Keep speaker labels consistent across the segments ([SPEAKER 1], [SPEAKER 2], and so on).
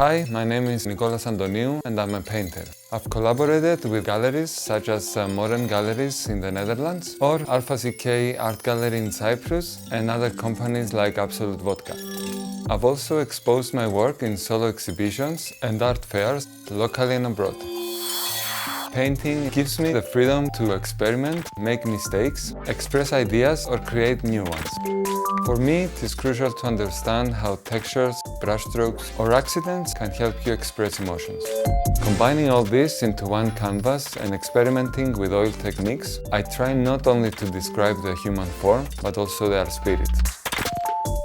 [SPEAKER 1] Hi, my name is Nicolas Antoniou and I'm a painter. I've collaborated with galleries such as Modern Galleries in the Netherlands or Alpha CK Art Gallery in Cyprus and other companies like Absolut Vodka. I've also exposed my work in solo exhibitions and art fairs locally and abroad. Painting gives me the freedom to experiment, make mistakes, express ideas or create new ones. For me, it is crucial to understand how textures, brushstrokes or accidents can help you express emotions. Combining all this into one canvas and experimenting with oil techniques, I try not only to describe the human form, but also their spirit.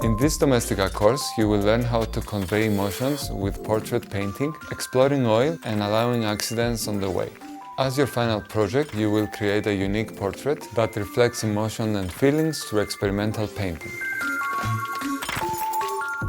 [SPEAKER 1] In this Domestika course, you will learn how to convey emotions with portrait painting, exploring oil and allowing accidents on the way. As your final project, you will create a unique portrait that reflects emotion and feelings through experimental painting.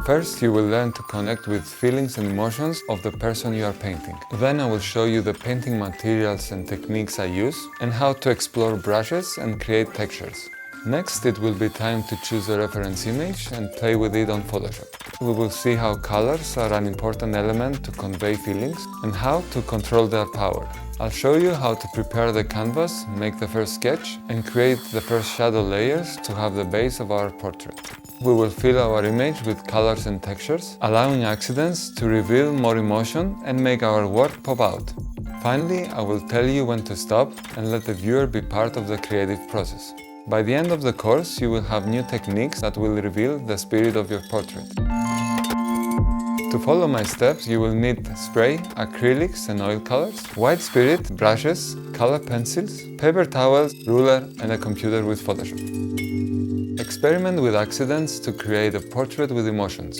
[SPEAKER 1] First, you will learn to connect with feelings and emotions of the person you are painting. Then I will show you the painting materials and techniques I use and how to explore brushes and create textures. Next, it will be time to choose a reference image and play with it on Photoshop. We will see how colors are an important element to convey feelings and how to control their power. I'll show you how to prepare the canvas, make the first sketch and create the first shadow layers to have the base of our portrait. We will fill our image with colors and textures, allowing accidents to reveal more emotion and make our work pop out. Finally, I will tell you when to stop and let the viewer be part of the creative process. By the end of the course, you will have new techniques that will reveal the spirit of your portrait. To follow my steps, you will need spray, acrylics and oil colors, white spirit, brushes, color pencils, paper towels, ruler and a computer with Photoshop. Experiment with accidents to create a portrait with emotions.